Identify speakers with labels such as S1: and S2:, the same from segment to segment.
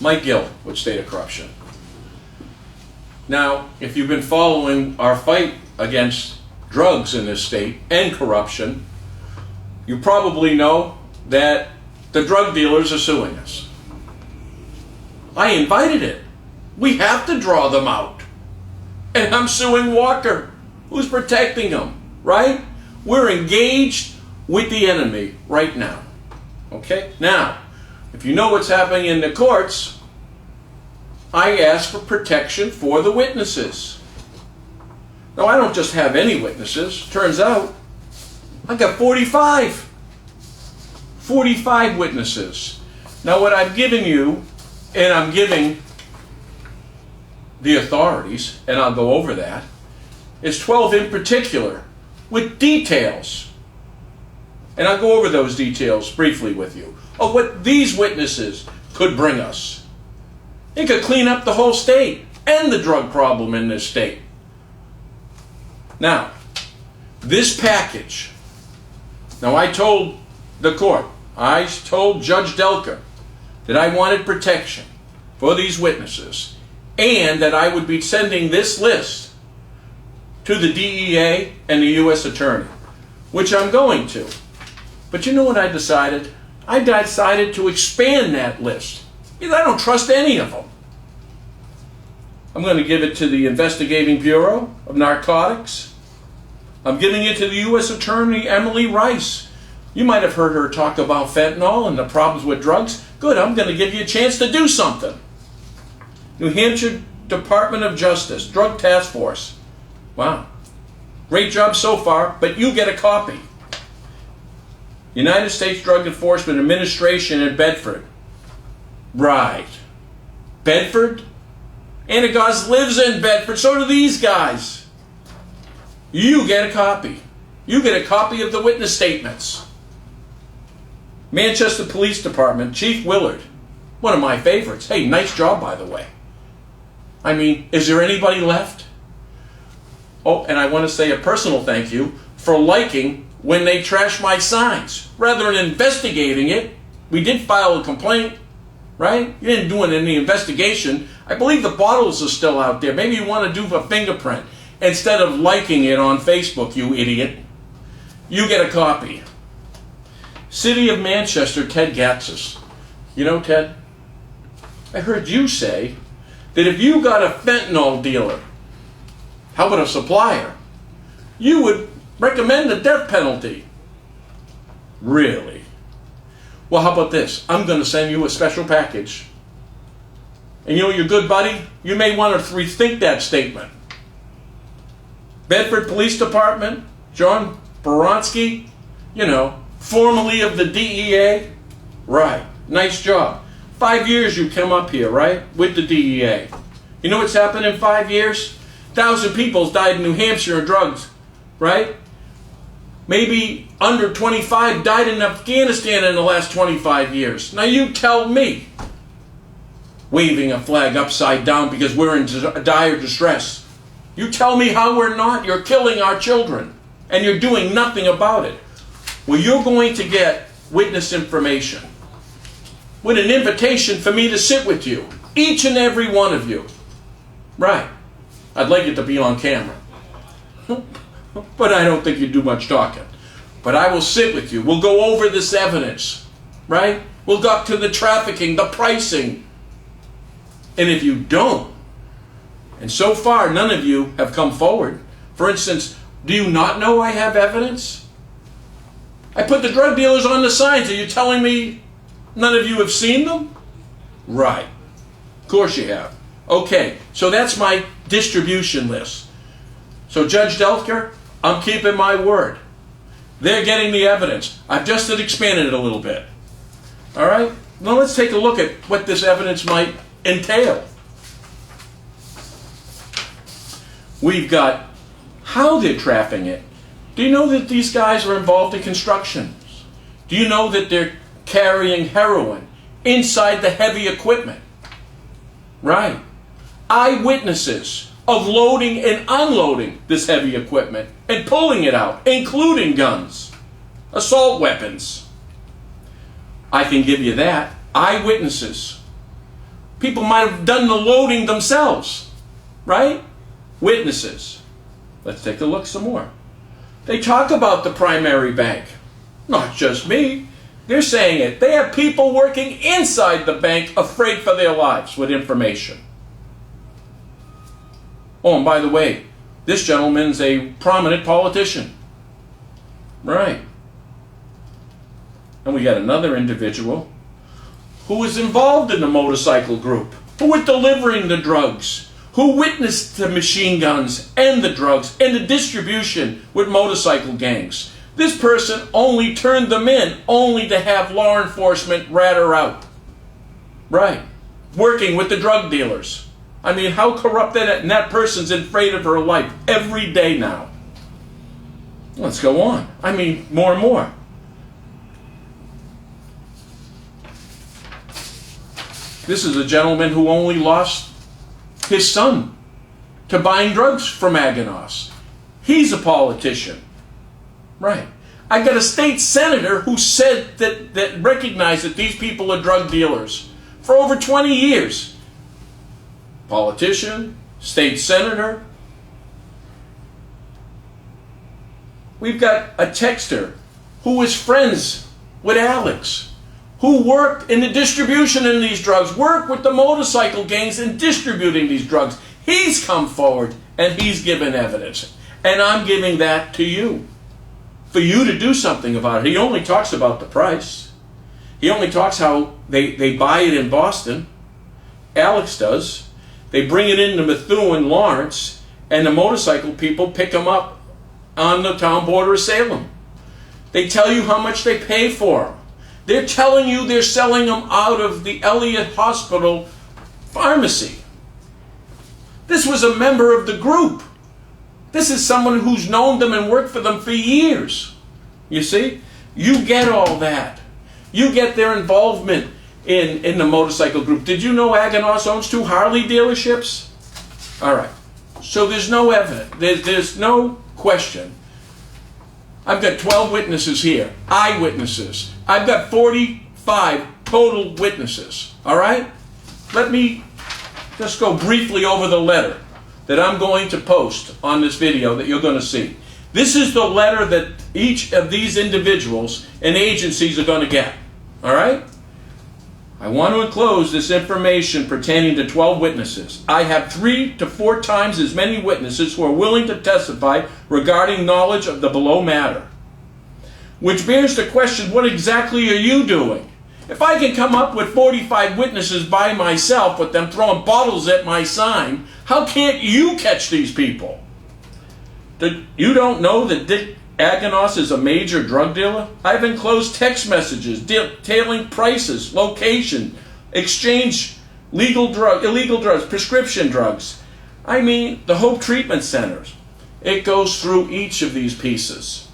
S1: Mike Gill with State of Corruption. Now, if you've been following our fight against drugs in this state and corruption, you probably know that the drug dealers are suing us. I invited it. We have to draw them out. And I'm suing Walker, who's protecting them, right? We're engaged with the enemy right now. Okay? Now, if you know what's happening in the courts, I ask for protection for the witnesses. Now, I don't just have any witnesses. Turns out, I got 45. 45 witnesses. Now, what I've given you, and I'm giving the authorities, and I'll go over that, is 12 in particular, with details. And I'll go over those details briefly with you, of what these witnesses could bring us. It could clean up the whole state and the drug problem in this state. Now, this package, now I told the court, I told Judge Delker that I wanted protection for these witnesses and that I would be sending this list to the DEA and the U.S. Attorney, which I'm going to. But you know what I decided? I decided to expand that list because I don't trust any of them. I'm going to give it to the Investigating Bureau of Narcotics. I'm giving it to the U.S. Attorney Emily Rice. You might have heard her talk about fentanyl and the problems with drugs. Good, I'm going to give you a chance to do something. New Hampshire Department of Justice, Drug Task Force. Wow. Great job so far, but you get a copy. United States Drug Enforcement Administration in Bedford. Right. Bedford? Anagos lives in Bedford, so do these guys. You get a copy. You get a copy of the witness statements. Manchester Police Department, Chief Willard. One of my favorites. Hey, nice job, by the way. I mean, is there anybody left? Oh, and I want to say a personal thank you for liking when they trash my signs. Rather than investigating it, we did file a complaint, right? You didn't do any investigation. I believe the bottles are still out there. Maybe you want to do a fingerprint instead of liking it on Facebook, you idiot. You get a copy. City of Manchester, Ted Gatsis. You know, Ted, I heard you say that if you got a fentanyl dealer, how about a supplier, you would recommend the death penalty. Really? Well, how about this? I'm going to send you a special package. And you know, your good buddy, you may want to rethink that statement. Bedford Police Department, John Boronsky, you know, formerly of the DEA. Right. Nice job. 5 years you come up here, right, with the DEA. You know what's happened in 5 years? 1,000 people died in New Hampshire of drugs, right? Maybe under 25 died in Afghanistan in the last 25 years. Now you tell me, waving a flag upside down because we're in dire distress. You tell me how we're not. You're killing our children, and you're doing nothing about it. Well, you're going to get witness information with an invitation for me to sit with you, each and every one of you. Right. I'd like it to be on camera. But I don't think you do much talking. But I will sit with you. We'll go over this evidence, right? We'll go up to the trafficking, the pricing. And if you don't, and so far none of you have come forward. For instance, do you not know I have evidence? I put the drug dealers on the signs. Are you telling me none of you have seen them? Right. Of course you have. Okay, so that's my distribution list. So Judge Delker, I'm keeping my word. They're getting the evidence. I've just expanded it a little bit. All right? Now let's take a look at what this evidence might entail. We've got how they're trafficking it. Do you know that these guys are involved in construction? Do you know that they're carrying heroin inside the heavy equipment? Right. Eyewitnesses of loading and unloading this heavy equipment and pulling it out, including guns, assault weapons. I can give you that. Eyewitnesses. People might have done the loading themselves, right? Witnesses. Let's take a look some more. They talk about the primary bank. Not just me. They're saying it. They have people working inside the bank afraid for their lives with information. Oh, and by the way, this gentleman's a prominent politician. Right. And we got another individual who was involved in the motorcycle group, who was delivering the drugs, who witnessed the machine guns and the drugs and the distribution with motorcycle gangs. This person only turned them in only to have law enforcement rat her out. Right. Working with the drug dealers. I mean, how corrupt that person's afraid of her life every day now. Let's go on. I mean, more and more. This is a gentleman who only lost his son to buying drugs from Aganos. He's a politician. Right. I got a state senator who said that recognized that these people are drug dealers for over 20 years. Politician, state senator. We've got a texter who was friends with Alex, who worked in the distribution of these drugs, worked with the motorcycle gangs in distributing these drugs. He's come forward and he's given evidence. And I'm giving that to you, for you to do something about it. He only talks about the price. He only talks how they buy it in Boston. Alex does. They bring it into Methuen, Lawrence, and the motorcycle people pick them up on the town border of Salem. They tell you how much they pay for them. They're telling you they're selling them out of the Elliott Hospital pharmacy. This was a member of the group. This is someone who's known them and worked for them for years. You see? You get all that. You get their involvement in the motorcycle group. Did you know Aganos owns 2 Harley dealerships? All right. So there's no evidence. There's no question. I've got 12 witnesses here. Eyewitnesses. I've got 45 total witnesses. All right? Let me just go briefly over the letter that I'm going to post on this video that you're going to see. This is the letter that each of these individuals and agencies are going to get. All right? I want to enclose this information pertaining to 12 witnesses. I have 3 to 4 times as many witnesses who are willing to testify regarding knowledge of the below matter. Which bears the question, what exactly are you doing? If I can come up with 45 witnesses by myself with them throwing bottles at my sign, how can't you catch these people? You don't know that Dick Aganos is a major drug dealer? I've enclosed text messages detailing prices, location, exchange, illegal drugs, prescription drugs. I mean, the Hope Treatment Centers. It goes through each of these pieces.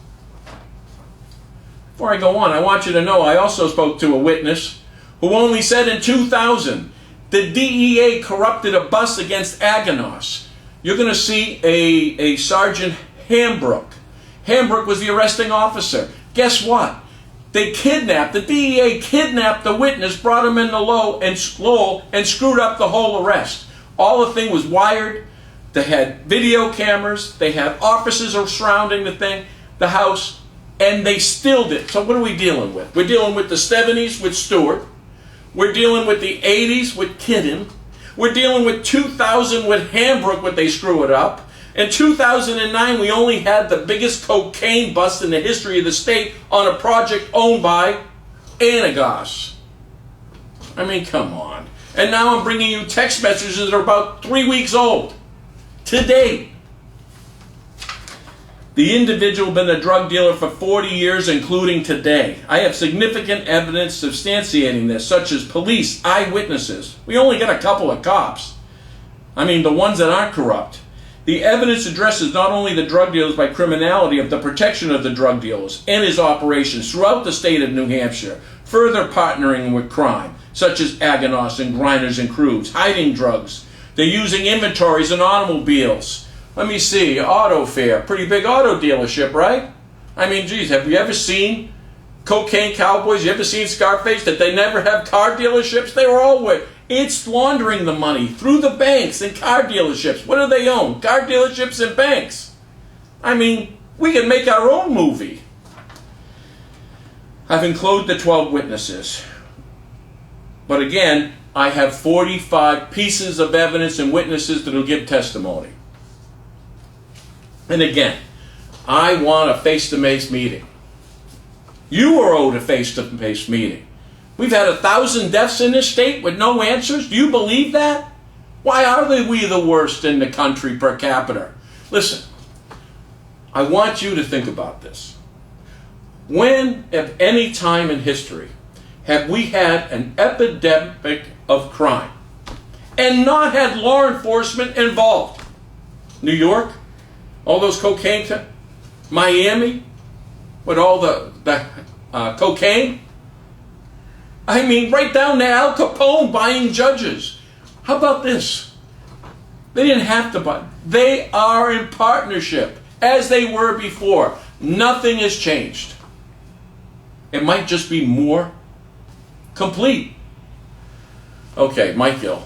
S1: Before I go on, I want you to know I also spoke to a witness who only said in 2000 the DEA corrupted a bus against Aganos. You're going to see a Sergeant Hambrook. Hambrook was the arresting officer. Guess what? The DEA kidnapped the witness, brought him in the Lowell and screwed up the whole arrest. All the thing was wired. They had video cameras. They had officers surrounding the house, and they stilled it. So what are we dealing with? We're dealing with the 70s with Stewart. We're dealing with the 80s with Kidden. We're dealing with 2000 with Hambrook, when they screw it up. In 2009, we only had the biggest cocaine bust in the history of the state on a project owned by Anagos. I mean, come on. And now I'm bringing you text messages that are about 3 weeks old. To date. The individual has been a drug dealer for 40 years, including today. I have significant evidence substantiating this, such as police, eyewitnesses. We only got a couple of cops. I mean, the ones that aren't corrupt. The evidence addresses not only the drug dealers by criminality of the protection of the drug dealers and his operations throughout the state of New Hampshire, further partnering with crime, such as Aganos and grinders and crews, hiding drugs. They're using inventories and automobiles. Let me see, Auto Fair, pretty big auto dealership, right? I mean, geez, have you ever seen Cocaine Cowboys? You ever seen Scarface? That they never have car dealerships? They were all with It's laundering the money through the banks and car dealerships. What do they own? Car dealerships and banks. I mean, we can make our own movie. I've included the 12 witnesses. But again, I have 45 pieces of evidence and witnesses that will give testimony. And again, I want a face-to-face meeting. You are owed a face-to-face meeting. We've had 1,000 deaths in this state with no answers. Do you believe that? Why are we the worst in the country per capita? Listen, I want you to think about this. When, at any time in history, have we had an epidemic of crime and not had law enforcement involved? New York, all those cocaine, Miami, with all the cocaine. I mean, right down to Al Capone buying judges. How about this? They didn't have to buy. They are in partnership, as they were before. Nothing has changed. It might just be more complete. Okay, Mike Gill.